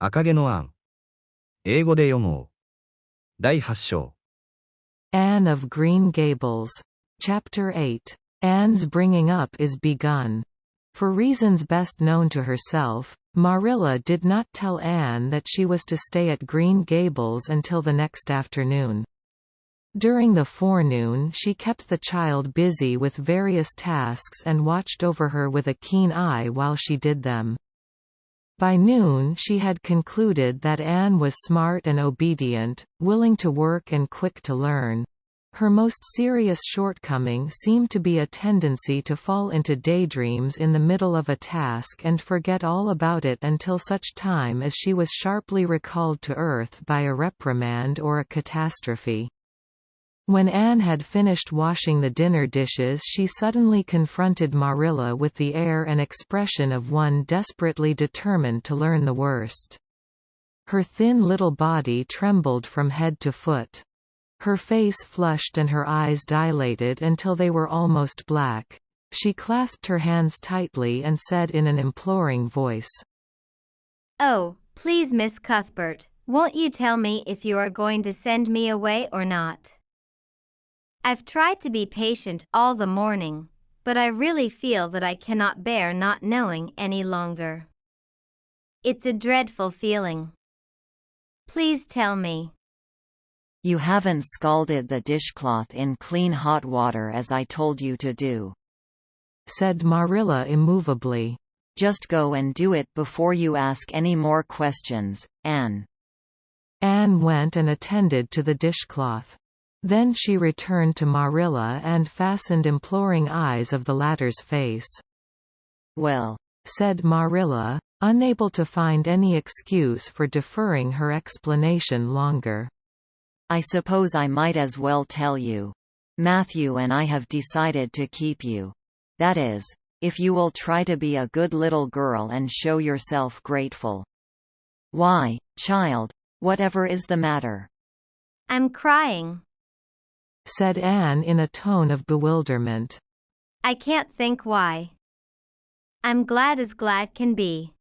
赤毛のアン。英語で読もう。第8章。Anne of Green Gables. Chapter 8. Anne's bringing up is begun. For reasons best known to herself, Marilla did not tell Anne that she was to stay at Green Gables until the next afternoon. During the forenoon she kept the child busy with various tasks and watched over her with a keen eye while she did them. By noon she had concluded that Anne was smart and obedient, willing to work and quick to learn. Her most serious shortcoming seemed to be a tendency to fall into daydreams in the middle of a task and forget all about it until such time as she was sharply recalled to earth by a reprimand or a catastrophe. When Anne had finished washing the dinner dishes, she suddenly confronted Marilla with the air and expression of one desperately determined to learn the worst. Her thin little body trembled from head to foot. Her face flushed and her eyes dilated until they were almost black. She clasped her hands tightly and said in an imploring voice, "Oh, please, Miss Cuthbert, won't you tell me if you are going to send me away or not? I've tried to be patient all the morning, but I really feel that I cannot bear not knowing any longer. It's a dreadful feeling. Please tell me." "You haven't scalded the dishcloth in clean hot water as I told you to do," said Marilla immovably. "Just go and do it before you ask any more questions, Anne." Anne went and attended to the dishcloth. Then she returned to Marilla and fastened imploring eyes of the latter's face. "Well," said Marilla, unable to find any excuse for deferring her explanation longer. "I suppose I might as well tell you. Matthew and I have decided to keep you. That is, if you will try to be a good little girl and show yourself grateful." "Why, child, whatever is the matter?" "I'm crying," said Anne in a tone of bewilderment. "I can't think why. I'm glad as glad can be.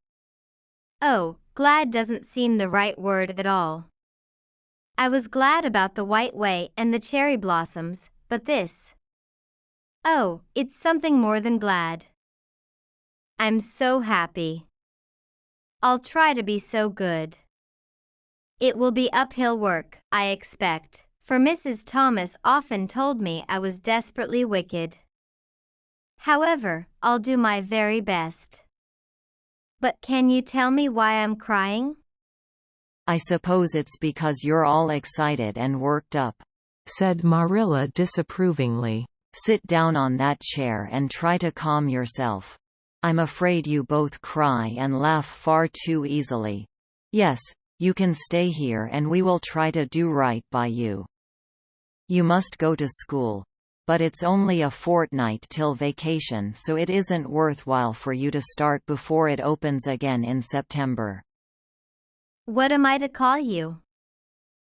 Oh, glad doesn't seem the right word at all. I was glad about the white way and the cherry blossoms, but this. Oh, it's something more than glad. I'm so happy. I'll try to be so good. It will be uphill work, I expect, for Mrs. Thomas often told me I was desperately wicked. However, I'll do my very best. But can you tell me why I'm crying?" "I suppose it's because you're all excited and worked up," said Marilla disapprovingly. "Sit down on that chair and try to calm yourself. I'm afraid you both cry and laugh far too easily. Yes, you can stay here and we will try to do right by you. You must go to school, but it's only a fortnight till vacation, so it isn't worthwhile for you to start before it opens again in September." "What am I to call you?"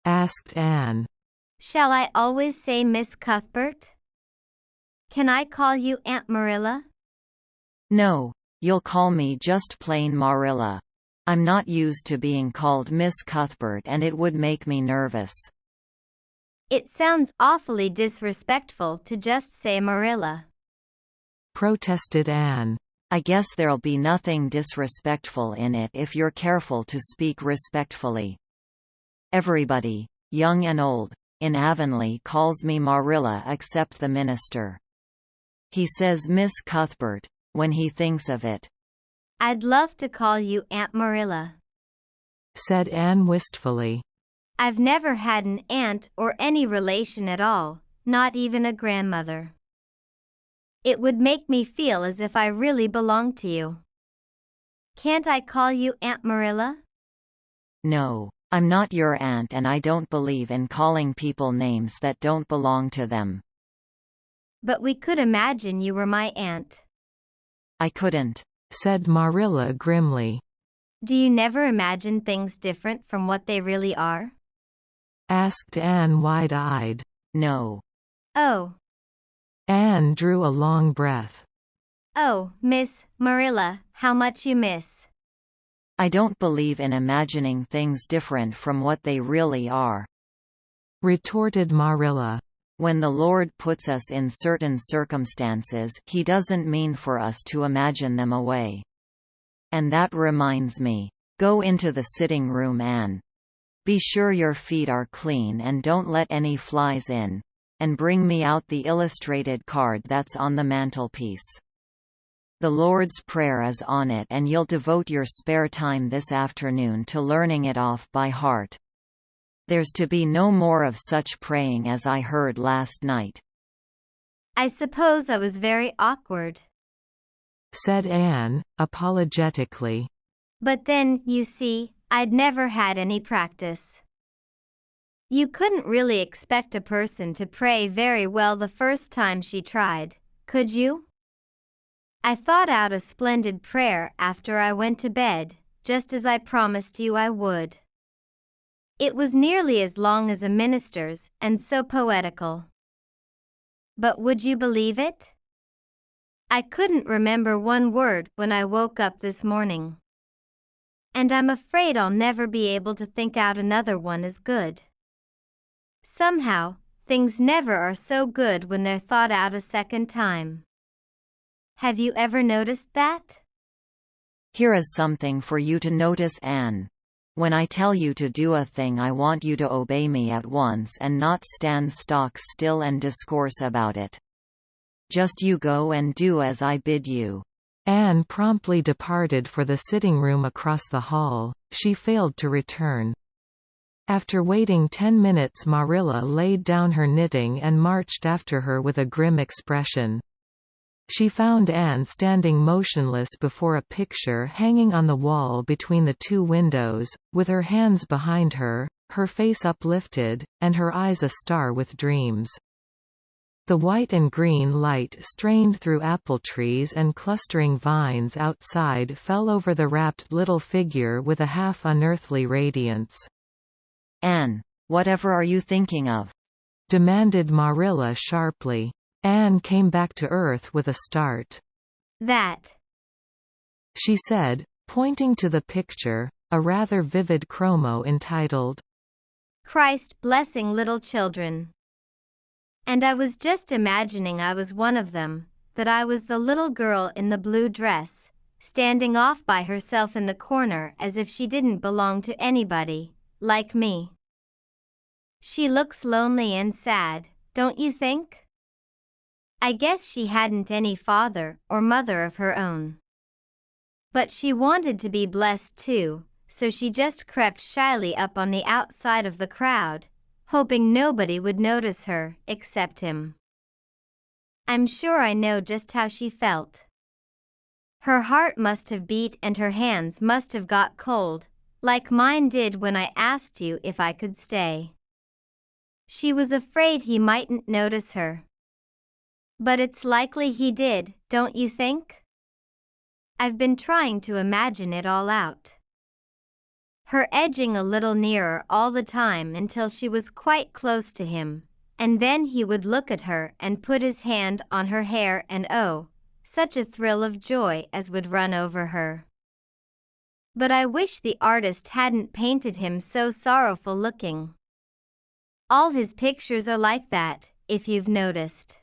asked Anne. "Shall I always say Miss Cuthbert? Can I call you Aunt Marilla?" "No, you'll call me just plain Marilla. I'm not used to being called Miss Cuthbert and it would make me nervous." "It sounds awfully disrespectful to just say Marilla," protested Anne. "I guess there'll be nothing disrespectful in it if you're careful to speak respectfully. Everybody, young and old, in Avonlea calls me Marilla except the minister. He says Miss Cuthbert when he thinks of it." "I'd love to call you Aunt Marilla," said Anne wistfully. "I've never had an aunt or any relation at all, not even a grandmother. It would make me feel as if I really belonged to you. Can't I call you Aunt Marilla?" "No, I'm not your aunt and I don't believe in calling people names that don't belong to them." "But we could imagine you were my aunt." "I couldn't," said Marilla grimly. "Do you never imagine things different from what they really are?" asked Anne wide-eyed. "No." "Oh." Anne drew a long breath. "Oh, Miss Marilla, how much you miss." I don't believe in imagining things different from what they really are," retorted Marilla. "When the Lord puts us in certain circumstances, He doesn't mean for us to imagine them away. And that reminds me. Go into the sitting room, Anne. Be sure your feet are clean and don't let any flies in. And bring me out the illustrated card that's on the mantelpiece. The Lord's Prayer is on it and you'll devote your spare time this afternoon to learning it off by heart. There's to be no more of such praying as I heard last night." "I suppose I was very awkward," said Anne, apologetically. "But then, you see, I'd never had any practice. You couldn't really expect a person to pray very well the first time she tried, could you? I thought out a splendid prayer after I went to bed, just as I promised you I would. It was nearly as long as a minister's, and so poetical. But would you believe it? I couldn't remember one word when I woke up this morning. And I'm afraid I'll never be able to think out another one as good. Somehow, things never are so good when they're thought out a second time. Have you ever noticed that?" "Here is something for you to notice, Anne. When I tell you to do a thing, I want you to obey me at once and not stand stock still and discourse about it. Just you go and do as I bid you." Anne promptly departed for the sitting room across the hall. She failed to return. After waiting 10 minutes, Marilla laid down her knitting and marched after her with a grim expression. She found Anne standing motionless before a picture hanging on the wall between the two windows, with her hands behind her, her face uplifted, and her eyes a-star with dreams. The white and green light strained through apple trees and clustering vines outside fell over the rapt little figure with a half-unearthly radiance. "Anne, whatever are you thinking of?" demanded Marilla sharply. Anne came back to earth with a start. "That," she said, pointing to the picture, a rather vivid chromo entitled, "Christ Blessing Little Children. And I was just imagining I was one of them, that I was the little girl in the blue dress, standing off by herself in the corner as if she didn't belong to anybody, like me. She looks lonely and sad, don't you think? I guess she hadn't any father or mother of her own. But she wanted to be blessed too, so she just crept shyly up on the outside of the crowd, hoping nobody would notice her except him. I'm sure I know just how she felt. Her heart must have beat and her hands must have got cold, like mine did when I asked you if I could stay. She was afraid he mightn't notice her. But it's likely he did, don't you think? I've been trying to imagine it all out. Her edging a little nearer all the time until she was quite close to him, and then he would look at her and put his hand on her hair and oh, such a thrill of joy as would run over her. But I wish the artist hadn't painted him so sorrowful looking. All his pictures are like that, if you've noticed.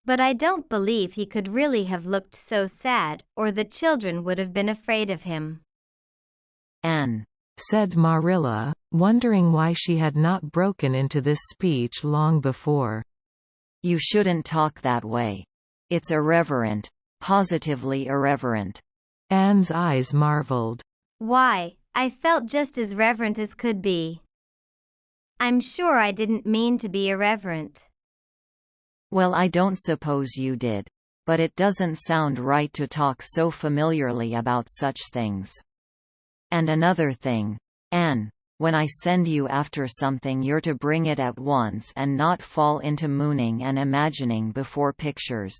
But I don't believe he could really have looked so sad, or the children would have been afraid of him." "Anne," said Marilla, wondering why she had not broken into this speech long before. "You shouldn't talk that way. It's irreverent, positively irreverent." Anne's eyes marveled. "Why, I felt just as reverent as could be. I'm sure I didn't mean to be irreverent." "Well, I don't suppose you did. But it doesn't sound right to talk so familiarly about such things. And another thing, Anne, when I send you after something, you're to bring it at once and not fall into mooning and imagining before pictures.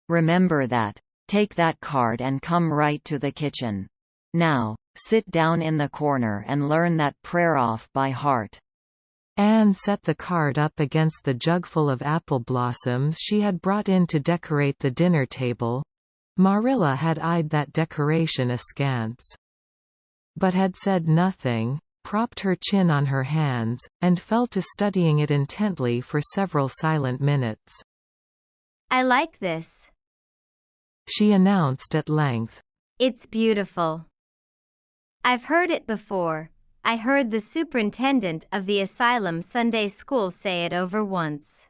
Remember that. Take that card and come right to the kitchen. Now, sit down in the corner and learn that prayer off by heart." Anne set the card up against the jugful of apple blossoms she had brought in to decorate the dinner table. Marilla had eyed that decoration askance, but had said nothing, propped her chin on her hands, and fell to studying it intently for several silent minutes. I like this, she announced at length. It's beautiful. I've heard it before. I heard the superintendent of the asylum Sunday school say it over once.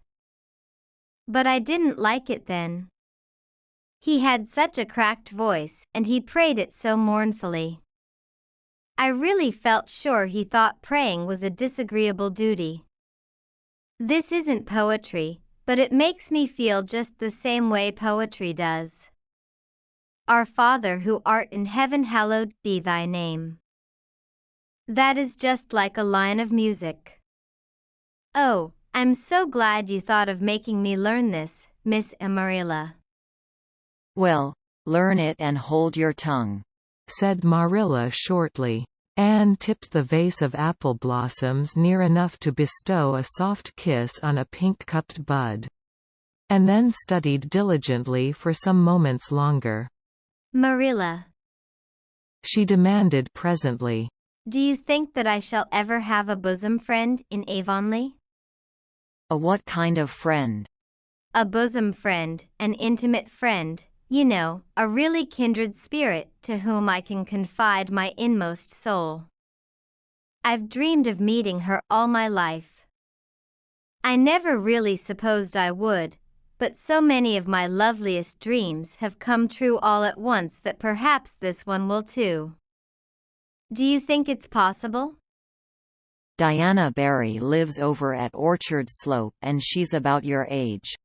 But I didn't like it then. He had such a cracked voice, and he prayed it so mournfully. I really felt sure he thought praying was a disagreeable duty. This isn't poetry, but it makes me feel just the same way poetry does. Our Father who art in heaven, hallowed be thy name. That is just like a line of music. Oh, I'm so glad you thought of making me learn this, Miss Marilla. Well, learn it and hold your tongue, said Marilla shortly. Anne tipped the vase of apple blossoms near enough to bestow a soft kiss on a pink-cupped bud, and then studied diligently for some moments longer. Marilla, she demanded presently, do you think that I shall ever have a bosom friend in Avonlea? A what kind of friend? A bosom friend, an intimate friend, you know, a really kindred spirit to whom I can confide my inmost soul. I've dreamed of meeting her all my life. I never really supposed I would, but so many of my loveliest dreams have come true all at once that perhaps this one will too. Do you think it's possible? Diana Barry lives over at Orchard Slope and she's about your age.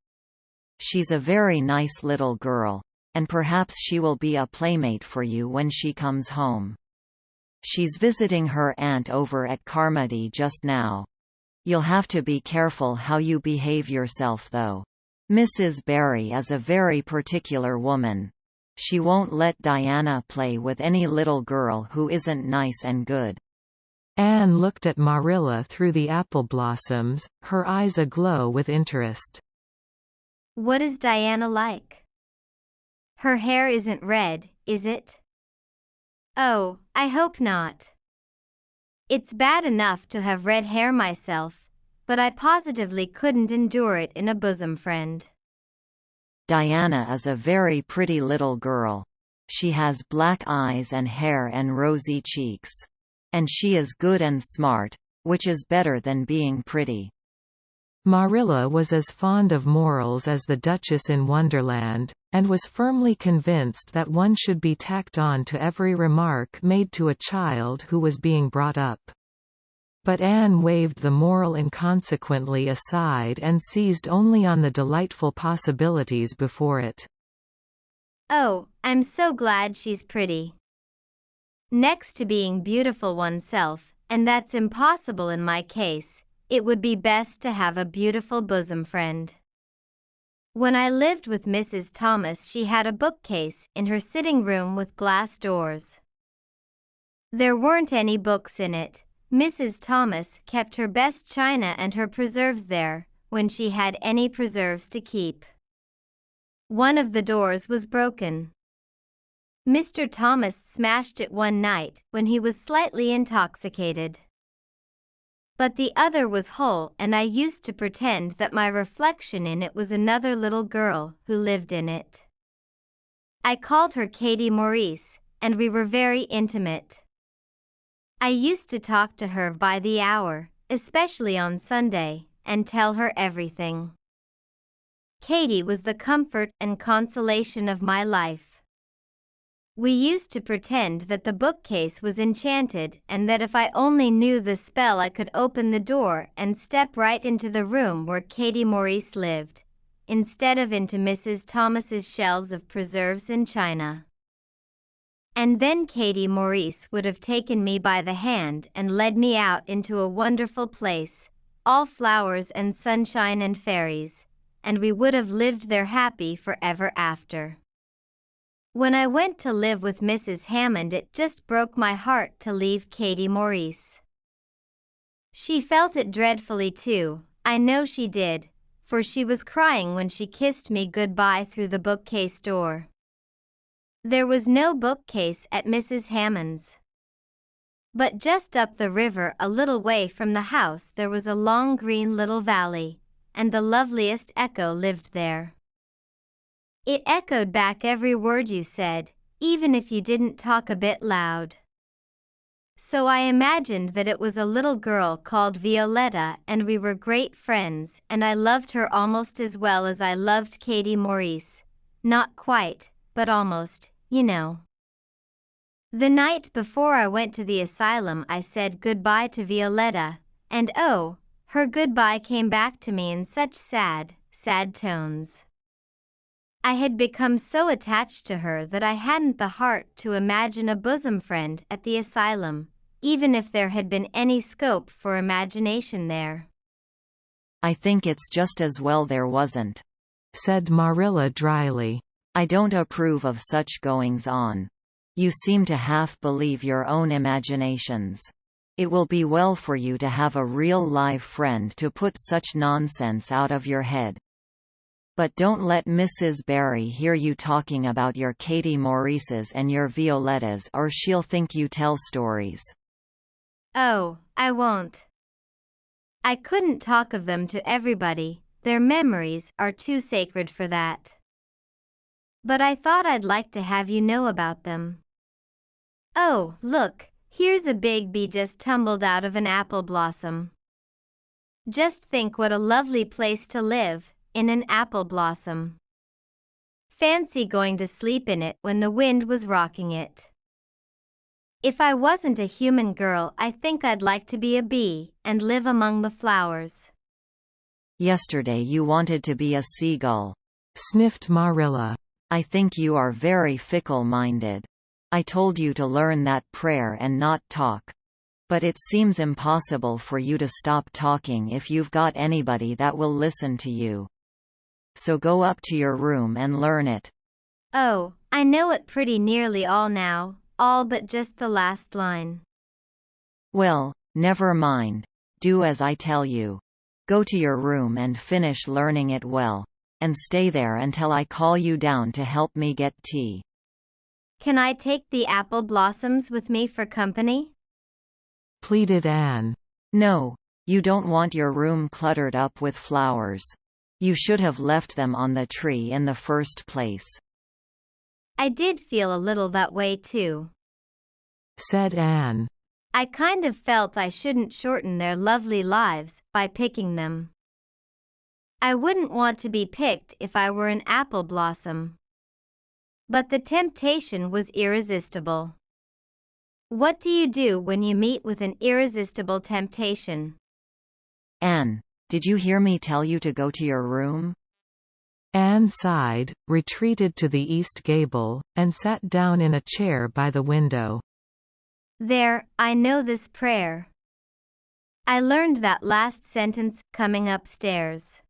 She's a very nice little girl, and perhaps she will be a playmate for you when she comes home. She's visiting her aunt over at Carmody just now. You'll have to be careful how you behave yourself though. Mrs. Barry is a very particular woman. She won't let Diana play with any little girl who isn't nice and good. Anne looked at Marilla through the apple blossoms, her eyes aglow with interest. What is Diana like? Her hair isn't red, is it? Oh, I hope not. It's bad enough to have red hair myself, but I positively couldn't endure it in a bosom friend. Diana is a very pretty little girl. She has black eyes and hair and rosy cheeks. And she is good and smart, which is better than being pretty. Marilla was as fond of morals as the Duchess in Wonderland, and was firmly convinced that one should be tacked on to every remark made to a child who was being brought up. But Anne waved the moral inconsequently aside and seized only on the delightful possibilities before it. Oh, I'm so glad she's pretty. Next to being beautiful oneself, and that's impossible in my case, it would be best to have a beautiful bosom friend. When I lived with Mrs. Thomas, she had a bookcase in her sitting room with glass doors. There weren't any books in it. Mrs. Thomas kept her best china and her preserves there, when she had any preserves to keep. One of the doors was broken. Mr. Thomas smashed it one night when he was slightly intoxicated. But the other was whole, and I used to pretend that my reflection in it was another little girl who lived in it. I called her Katie Maurice, and we were very intimate. I used to talk to her by the hour, especially on Sunday, and tell her everything. Katie was the comfort and consolation of my life. We used to pretend that the bookcase was enchanted and that if I only knew the spell I could open the door and step right into the room where Katie Maurice lived, instead of into Mrs. Thomas's shelves of preserves and china. And then Katie Maurice would have taken me by the hand and led me out into a wonderful place, all flowers and sunshine and fairies, and we would have lived there happy forever after. When I went to live with Mrs. Hammond, it just broke my heart to leave Katie Maurice. She felt it dreadfully too, I know she did, for she was crying when she kissed me goodbye through the bookcase door. There was no bookcase at Mrs. Hammond's. But just up the river a little way from the house there was a long green little valley, and the loveliest echo lived there. It echoed back every word you said, even if you didn't talk a bit loud. So I imagined that it was a little girl called Violetta, and we were great friends, and I loved her almost as well as I loved Katie Maurice. Not quite, but almost, you know. The night before I went to the asylum I said goodbye to Violetta, and oh, her goodbye came back to me in such sad, sad tones. I had become so attached to her that I hadn't the heart to imagine a bosom friend at the asylum, even if there had been any scope for imagination there. I think it's just as well there wasn't, said Marilla dryly. I don't approve of such goings-on. You seem to half believe your own imaginations. It will be well for you to have a real live friend to put such nonsense out of your head. But don't let Mrs. Barry hear you talking about your Katie Maurices and your Violettas, or she'll think you tell stories. Oh, I won't. I couldn't talk of them to everybody, their memories are too sacred for that. But I thought I'd like to have you know about them. Oh, look, here's a big bee just tumbled out of an apple blossom. Just think what a lovely place to live, in an apple blossom. Fancy going to sleep in it when the wind was rocking it. If I wasn't a human girl, I think I'd like to be a bee, and live among the flowers. Yesterday you wanted to be a seagull, sniffed Marilla. I think you are very fickle-minded. I told you to learn that prayer and not talk. But it seems impossible for you to stop talking if you've got anybody that will listen to you. So go up to your room and learn it. Oh, I know it pretty nearly all now, all but just the last line. Well, never mind. Do as I tell you. Go to your room and finish learning it well. And stay there until I call you down to help me get tea. Can I take the apple blossoms with me for company? Pleaded Anne. No, you don't want your room cluttered up with flowers. You should have left them on the tree in the first place. I did feel a little that way too, said Anne. I kind of felt I shouldn't shorten their lovely lives by picking them. I wouldn't want to be picked if I were an apple blossom. But the temptation was irresistible. What do you do when you meet with an irresistible temptation? Anne, did you hear me tell you to go to your room? Anne sighed, retreated to the east gable, and sat down in a chair by the window. There, I know this prayer. I learned that last sentence coming upstairs.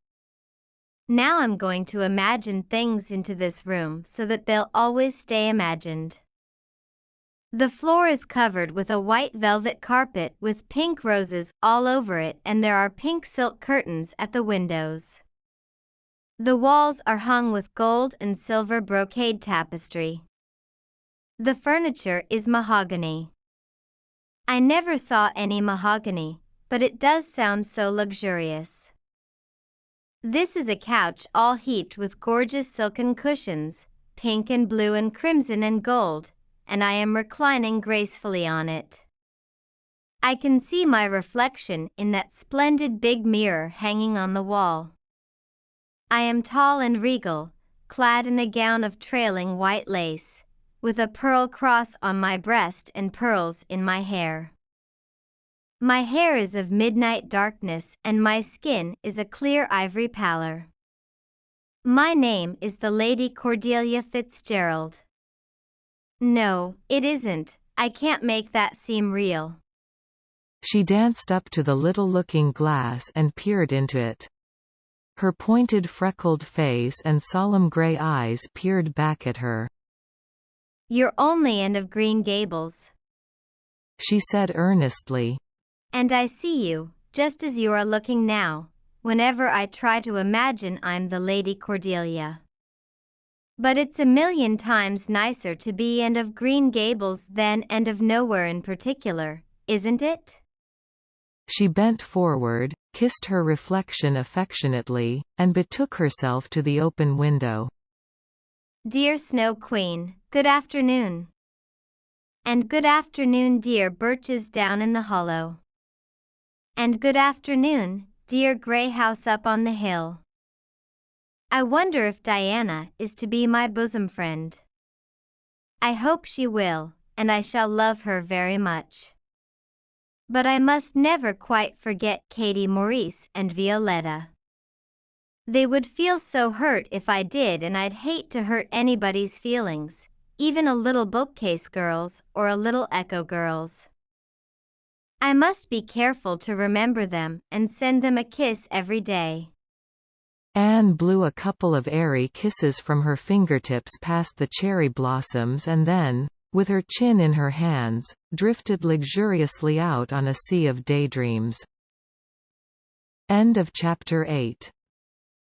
Now I'm going to imagine things into this room so that they'll always stay imagined. The floor is covered with a white velvet carpet with pink roses all over it, and there are pink silk curtains at the windows. The walls are hung with gold and silver brocade tapestry. The furniture is mahogany. I never saw any mahogany, but it does sound so luxurious. This is a couch all heaped with gorgeous silken cushions, pink and blue and crimson and gold, and I am reclining gracefully on it. I can see my reflection in that splendid big mirror hanging on the wall. I am tall and regal, clad in a gown of trailing white lace, with a pearl cross on my breast and pearls in my hair. My hair is of midnight darkness and my skin is a clear ivory pallor. My name is the Lady Cordelia Fitzgerald. No, it isn't. I can't make that seem real. She danced up to the little looking glass and peered into it. Her pointed freckled face and solemn gray eyes peered back at her. You're only Anne of Green Gables, she said earnestly. And I see you, just as you are looking now, whenever I try to imagine I'm the Lady Cordelia. But it's a million times nicer to be Anne of Green Gables than Anne of Nowhere in particular, isn't it? She bent forward, kissed her reflection affectionately, and betook herself to the open window. Dear Snow Queen, good afternoon. And good afternoon, dear birches down in the hollow. And good afternoon, dear grey house up on the hill. I wonder if Diana is to be my bosom friend. I hope she will, and I shall love her very much. But I must never quite forget Katie Maurice and Violetta. They would feel so hurt if I did, and I'd hate to hurt anybody's feelings, even a little bookcase girl's or a little echo girl's. I must be careful to remember them and send them a kiss every day. Anne blew a couple of airy kisses from her fingertips past the cherry blossoms and then, with her chin in her hands, drifted luxuriously out on a sea of daydreams. End of chapter 8.